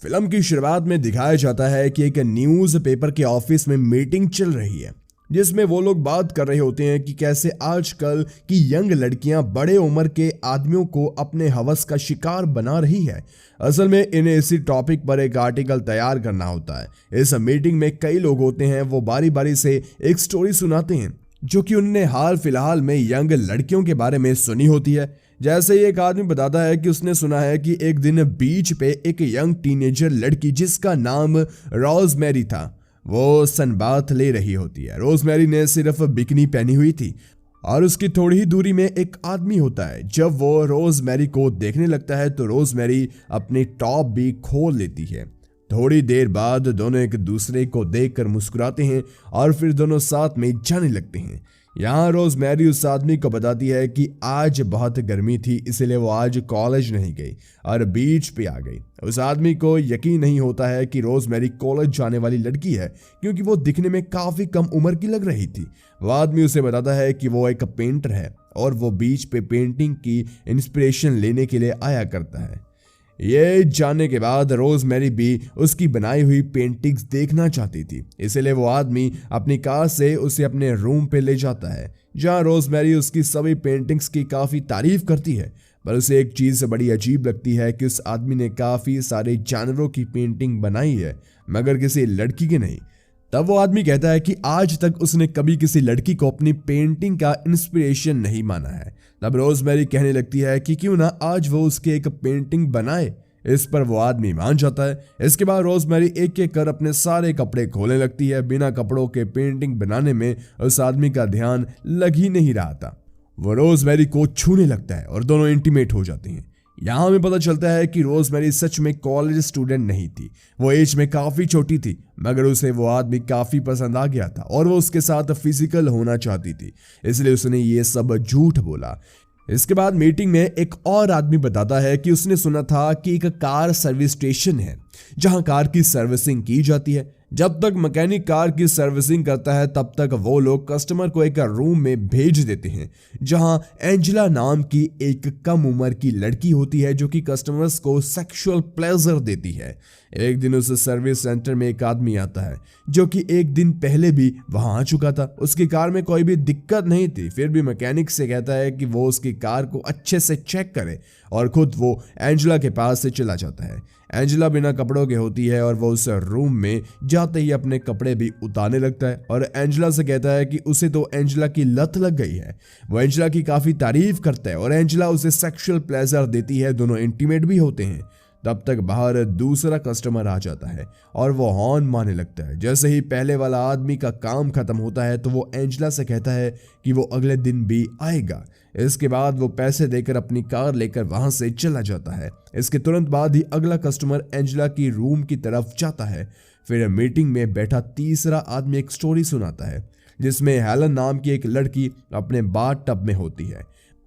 Film की शुरुआत में दिखाया जाता है कि एक न्यूज पेपर के ऑफिस में मीटिंग चल रही है, जिसमें वो लोग बात कर रहे होते हैं कि कैसे आजकल की यंग लड़कियां बड़े उम्र के आदमियों को अपने हवस का शिकार बना रही है। असल में इन्हें इसी टॉपिक पर एक आर्टिकल तैयार करना होता है। इस मीटिंग में कई लोग होते हैं, वो बारी बारी से एक स्टोरी सुनाते हैं जो कि उनने हाल फिलहाल में यंग लड़कियों के बारे में सुनी होती है। जैसे ही एक आदमी बताता है कि उसने सुना है कि एक दिन बीच पे एक यंग टीनेजर लड़की जिसका नाम रोजमेरी था, वो सनबाथ ले रही होती है। रोजमेरी ने सिर्फ बिकनी पहनी हुई थी और उसकी थोड़ी ही दूरी में एक आदमी होता है। जब वो रोजमेरी को देखने लगता है तो रोजमेरी अपनी टॉप भी खोल लेती है। थोड़ी देर बाद दोनों एक दूसरे को देखकर मुस्कुराते हैं और फिर दोनों साथ में जाने लगते हैं। यहाँ रोजमेरी उस आदमी को बताती है कि आज बहुत गर्मी थी, इसलिए वो आज कॉलेज नहीं गई और बीच पे आ गई। उस आदमी को यकीन नहीं होता है कि रोजमेरी कॉलेज जाने वाली लड़की है, क्योंकि वो दिखने में काफी कम उम्र की लग रही थी। वो आदमी उसे बताता है कि वो एक पेंटर है और वो बीच पे पेंटिंग की इंस्पिरेशन लेने के लिए आया करता है। ये जानने के बाद रोजमेरी भी उसकी बनाई हुई पेंटिंग्स देखना चाहती थी, इसलिए वो आदमी अपनी कार से उसे अपने रूम पे ले जाता है, जहां रोजमेरी उसकी सभी पेंटिंग्स की काफी तारीफ करती है। पर उसे एक चीज बड़ी अजीब लगती है कि उस आदमी ने काफी सारे जानवरों की पेंटिंग बनाई है, मगर किसी लड़की की नहीं। तब वो आदमी कहता है कि आज तक उसने कभी किसी लड़की को अपनी पेंटिंग का इंस्पिरेशन नहीं माना है। तब रोजमेरी कहने लगती है कि क्यों ना आज वो उसके एक पेंटिंग बनाए। इस पर वो आदमी मान जाता है। इसके बाद रोजमेरी एक एक कर अपने सारे कपड़े खोलने लगती है। बिना कपड़ों के पेंटिंग बनाने में उस आदमी का ध्यान लग ही नहीं रहा था। वो रोजमेरी को छूने लगता है और दोनों इंटीमेट हो जाते हैं। यहाँ हमें पता चलता है कि रोजमेरी सच में कॉलेज स्टूडेंट नहीं थी। वो एज में काफी छोटी थी, मगर उसे वो आदमी काफी पसंद आ गया था और वो उसके साथ फिजिकल होना चाहती थी, इसलिए उसने ये सब झूठ बोला। इसके बाद मीटिंग में एक और आदमी बताता है कि उसने सुना था कि एक कार सर्विस स्टेशन है जहां कार की सर्विसिंग की जाती है। जब तक मैकेनिक कार की सर्विसिंग करता है तब तक वो लोग कस्टमर को एक रूम में भेज देते हैं, जहां एंजेला नाम की एक कम उम्र की लड़की होती है जो कि कस्टमर्स को सेक्सुअल प्लेजर देती है। एक दिन उस सर्विस सेंटर में एक आदमी आता है जो कि एक दिन पहले भी वहां आ चुका था। उसकी कार में कोई भी दिक्कत नहीं थी, फिर भी मैकेनिक से कहता है कि वो उसकी कार को अच्छे से चेक करे और खुद वो एंजेला के पास से चला जाता है। एंजेला बिना कपड़ों के होती है और वो उस रूम में जाते ही अपने कपड़े भी उतारने लगता है और एंजेला से कहता है कि उसे तो एंजेला की लत लग गई है। वो एंजेला की काफी तारीफ करता है और एंजेला उसे सेक्सुअल प्लेजर देती है। दोनों इंटीमेट भी होते हैं। तब तक बाहर दूसरा कस्टमर आ जाता है और वो हॉर्न मारने लगता है। जैसे ही पहले वाला आदमी का काम खत्म होता है तो वो एंजेला से कहता है कि वो अगले दिन भी आएगा। इसके बाद वो पैसे देकर अपनी कार लेकर वहां से चला जाता है। इसके तुरंत बाद ही अगला कस्टमर एंजेला की रूम की तरफ जाता है। फिर मीटिंग में बैठा तीसरा आदमी एक स्टोरी सुनाता है जिसमें हेलन नाम की एक लड़की अपने बाथ टब में होती है।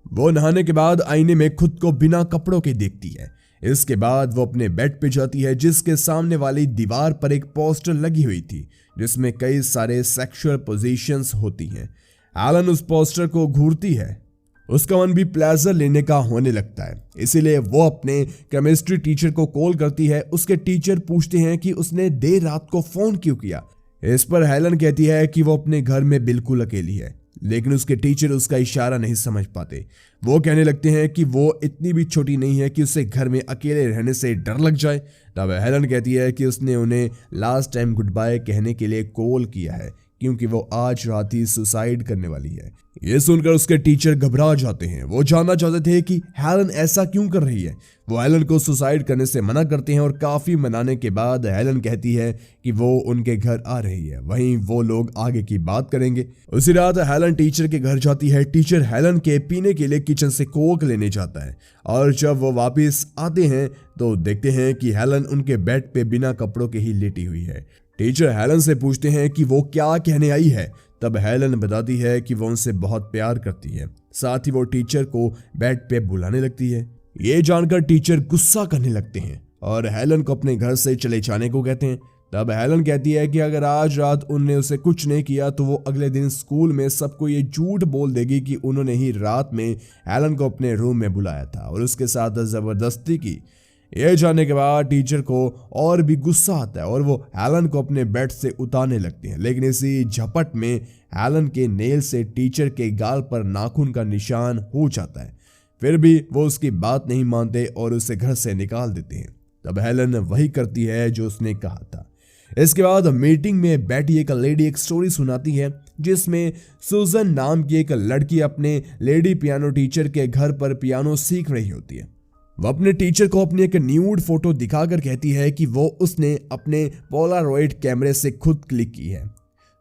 वो नहाने के बाद आईने में खुद को बिना कपड़ों के देखती है। इसके बाद वो अपने बेड पे जाती है जिसके सामने वाली दीवार पर एक पोस्टर लगी हुई थी जिसमें कई सारे सेक्सुअल पोजीशंस होती हैं। हेलन उस पोस्टर को घूरती है। उसका मन भी प्लेजर लेने का होने लगता है, इसीलिए वो अपने केमिस्ट्री टीचर को कॉल करती है। उसके टीचर पूछते हैं कि उसने देर रात को फोन क्यों किया। इस पर हेलन कहती है कि वो अपने घर में बिल्कुल अकेली है, लेकिन उसके टीचर उसका इशारा नहीं समझ पाते। वो कहने लगते हैं कि वो इतनी भी छोटी नहीं है कि उसे घर में अकेले रहने से डर लग जाए। तब हेलन कहती है कि उसने उन्हें लास्ट टाइम गुड बाय कहने के लिए कॉल किया है क्योंकि वो आज रात ही सुसाइड करने वाली है। ये सुनकर उसके टीचर घबरा जाते हैं। वो जानना चाहते थे कि हेलन ऐसा क्यों कर रही है। वो हेलन को सुसाइड करने से मना करते हैं और काफी मनाने के बाद हेलन कहती है कि वो उनके घर आ रही है, वहीं वो लोग आगे की बात करेंगे। उसी रात हेलन टीचर के घर जाती है। टीचर हेलन के पीने के लिए किचन से कोक लेने जाता है और जब वो वापस आते हैं तो देखते हैं कि हेलन उनके बेड पे बिना कपड़ों के ही लेटी हुई है। टीचर हेलन से पूछते हैं कि वो क्या कहने आई है। तब हेलन बताती है कि वो उनसे बहुत प्यार करती है। साथ ही वो टीचर को बेड पे बुलाने लगती है। ये जानकर टीचर गुस्सा करने लगते हैं और हेलन को अपने घर से चले जाने को कहते हैं। तब हेलन कहती है कि अगर आज रात उनने उसे कुछ नहीं किया तो वो अगले दिन स्कूल में सबको ये झूठ बोल देगी कि उन्होंने ही रात में हेलन को अपने रूम में बुलाया था और उसके साथ जबरदस्ती की। यह जानने के बाद टीचर को और भी गुस्सा आता है और वो एलन को अपने बेड से उतारने लगती है, लेकिन इसी झपट में एलन के नेल से टीचर के गाल पर नाखून का निशान हो जाता है। फिर भी वो उसकी बात नहीं मानते और उसे घर से निकाल देते हैं। तब हेलन वही करती है जो उसने कहा था। इसके बाद मीटिंग में बैठी एक लेडी एक स्टोरी सुनाती है जिसमें सुजन नाम की एक लड़की अपने लेडी पियानो टीचर के घर पर पियानो सीख रही होती है। वो अपने टीचर को अपनी एक न्यूड फोटो दिखाकर कहती है कि वो उसने अपने पोलारॉइड कैमरे से खुद क्लिक की है।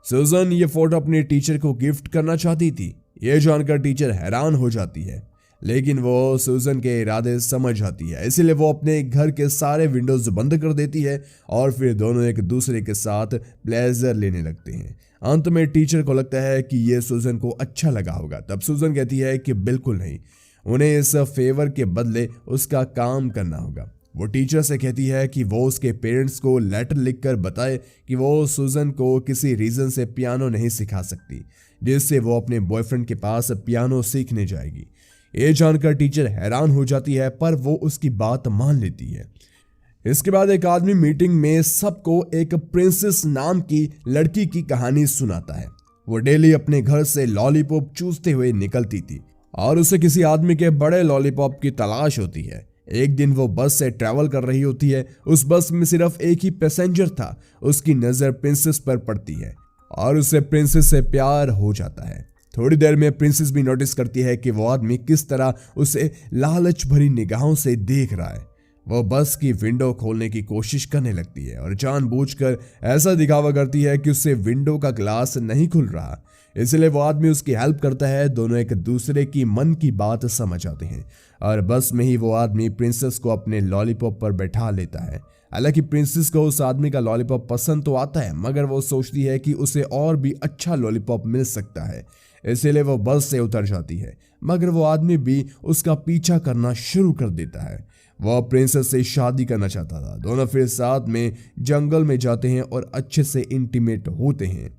सुजन ये फोटो अपने टीचर को गिफ्ट करना चाहती थी। यह जानकर टीचर हैरान हो जाती है, लेकिन वो सुजन के इरादे समझ आती है, इसीलिए वो अपने घर के सारे विंडोज बंद कर देती है और फिर दोनों एक दूसरे के साथ प्लेजर लेने लगते हैं। अंत में टीचर को लगता है कि ये सुजन को अच्छा लगा होगा। तब सुजन कहती है कि बिल्कुल नहीं, उन्हें इस फेवर के बदले उसका काम करना होगा। वो टीचर से कहती है कि वो उसके पेरेंट्स को लेटर लिखकर बताए कि वो सुजन को किसी रीजन से पियानो नहीं सिखा सकती, जिससे वो अपने बॉयफ्रेंड के पास पियानो सीखने जाएगी। ये जानकर टीचर हैरान हो जाती है, पर वो उसकी बात मान लेती है। इसके बाद एक आदमी मीटिंग में सबको एक प्रिंसेस नाम की लड़की की कहानी सुनाता है। वो डेली अपने घर से लॉलीपॉप चूसते हुए निकलती थी और उसे किसी आदमी के बड़े लॉलीपॉप की तलाश होती है। एक दिन वो बस से ट्रैवल कर रही होती है। उस बस में सिर्फ एक ही पैसेंजर था। उसकी नजर प्रिंसेस पर पड़ती है और उसे प्रिंसेस से प्यार हो जाता है। थोड़ी देर में प्रिंसेस भी नोटिस करती है कि वो आदमी किस तरह उसे लालच भरी निगाहों से देख रहा है। वो बस की विंडो खोलने की कोशिश करने लगती है और जानबूझकर ऐसा दिखावा करती है कि उससे विंडो का ग्लास नहीं खुल रहा। इसलिए वो आदमी उसकी हेल्प करता है। दोनों एक दूसरे की मन की बात समझ आते हैं और बस में ही वो आदमी प्रिंसेस को अपने लॉलीपॉप पर बैठा लेता है। हालांकि प्रिंसेस को उस आदमी का लॉलीपॉप पसंद तो आता है, मगर वो सोचती है कि उसे और भी अच्छा लॉलीपॉप मिल सकता है, इसीलिए वो बस से उतर जाती है। मगर वो आदमी भी उसका पीछा करना शुरू कर देता है। वह प्रिंसेस से शादी करना चाहता था। दोनों फिर साथ में जंगल में जाते हैं और अच्छे से इंटीमेट होते हैं।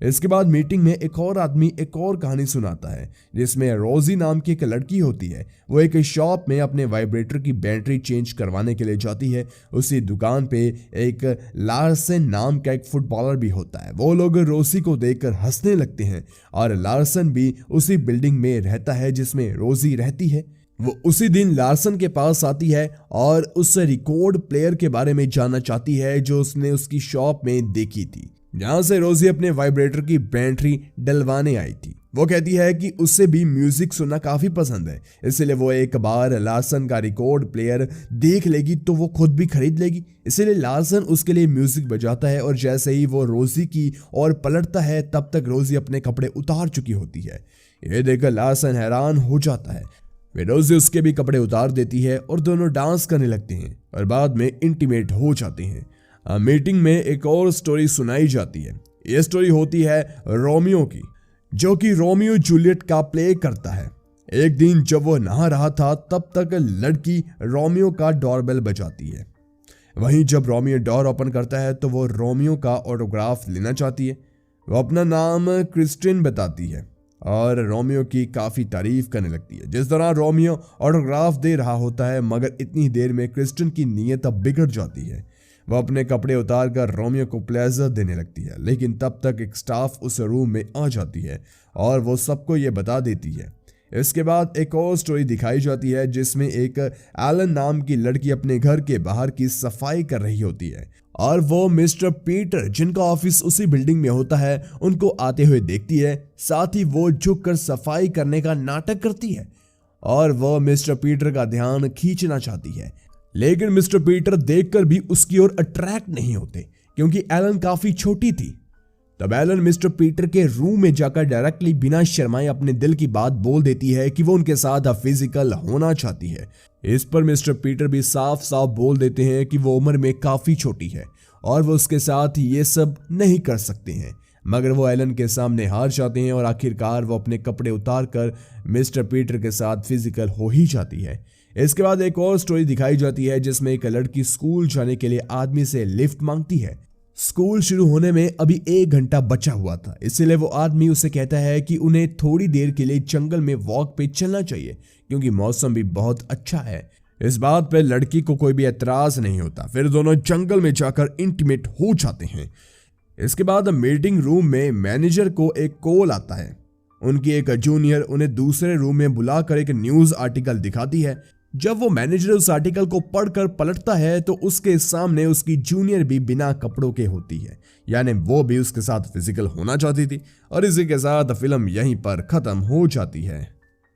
इसके बाद मीटिंग में एक और आदमी एक और कहानी सुनाता है जिसमें रोजी नाम की एक लड़की होती है। वो एक शॉप में अपने वाइब्रेटर की बैटरी चेंज करवाने के लिए जाती है। उसी दुकान पे एक लार्सन नाम का एक फुटबॉलर भी होता है। वो लोग रोजी को देखकर हंसने लगते हैं और लार्सन भी उसी बिल्डिंग में रहता है जिसमें रोजी रहती है। वो उसी दिन लार्सन के पास आती है और उससे रिकॉर्ड प्लेयर के बारे में जानना चाहती है जो उसने उसकी शॉप में देखी थी, जहां से रोजी अपने वाइब्रेटर की बैटरी डलवाने आई थी। वो कहती है कि उसे भी म्यूजिक सुनना काफी पसंद है, इसलिए वो एक बार लार्सन का रिकॉर्ड प्लेयर देख लेगी तो वो खुद भी खरीद लेगी। इसलिए लार्सन उसके लिए म्यूजिक बजाता है और जैसे ही वो रोजी की ओर पलटता है तब तक रोजी अपने कपड़े उतार चुकी होती है। ये देखकर लार्सन हैरान हो जाता है। फिर रोजी उसके भी कपड़े उतार देती है और दोनों डांस करने लगते हैं और बाद में इंटीमेट हो जाते हैं। मीटिंग में एक और स्टोरी सुनाई जाती है। यह स्टोरी होती है रोमियो की, जो कि रोमियो जूलियट का प्ले करता है। एक दिन जब वो नहा रहा था तब तक लड़की रोमियो का डोरबेल बजाती है। वहीं जब रोमियो डोर ओपन करता है तो वो रोमियो का ऑटोग्राफ लेना चाहती है। वो अपना नाम क्रिस्टिन बताती है और रोमियो की काफी तारीफ करने लगती है। जिस तरह रोमियो ऑटोग्राफ दे रहा होता है, मगर इतनी देर में क्रिस्टिन की नीयत अब बिगड़ जाती है। वह अपने कपड़े उतार कर रोमियो को प्लेजर देने लगती है, लेकिन तब तक एक स्टाफ उस रूम में आ जाती है और वो सबको ये बता देती है। इसके बाद एक और स्टोरी दिखाई जाती है जिसमें एक एलन नाम की लड़की अपने घर के बाहर की सफाई कर रही होती है और वो मिस्टर पीटर, जिनका ऑफिस उसी बिल्डिंग में होता है, उनको आते हुए देखती है। साथ ही वो झुककर सफाई करने का नाटक करती है और वो मिस्टर पीटर का ध्यान खींचना चाहती है, लेकिन मिस्टर पीटर देखकर भी उसकी ओर अट्रैक्ट नहीं होते क्योंकि एलन काफी छोटी थी। तब एलन मिस्टर पीटर के रूम में जाकर डायरेक्टली बिना शर्माए अपने दिल की बात बोल देती है कि वो उनके साथ फिजिकल होना चाहती है। इस पर मिस्टर पीटर भी साफ साफ बोल देते हैं कि वो उम्र में काफी छोटी है और वो उसके साथ ये सब नहीं कर सकते हैं, मगर वो एलन के सामने हार जाते हैं और आखिरकार वो अपने कपड़े उतार कर मिस्टर पीटर के साथ फिजिकल हो ही जाती है। इसके बाद एक और स्टोरी दिखाई जाती है जिसमें एक लड़की स्कूल जाने के लिए आदमी से लिफ्ट मांगती है। स्कूल शुरू होने में अभी 1 घंटा बचा हुआ था, इसलिए वो आदमी उसे कहता है कि उन्हें थोड़ी देर के लिए जंगल में वॉक पे चलना चाहिए क्योंकि मौसम भी बहुत अच्छा है। इस बात पे लड़की को कोई भी एतराज नहीं होता। फिर दोनों जंगल में जाकर इंटीमेट हो जाते हैं। इसके बाद मीटिंग रूम में मैनेजर को एक कॉल आता है। उनकी एक जूनियर उन्हें दूसरे रूम में बुलाकर एक न्यूज आर्टिकल दिखाती है। जब वो मैनेजर उस आर्टिकल को पढ़कर पलटता है तो उसके सामने उसकी जूनियर भी बिना कपड़ों के होती है, यानी वो भी उसके साथ फिजिकल होना चाहती थी। और इसी के साथ फिल्म यहीं पर खत्म हो जाती है।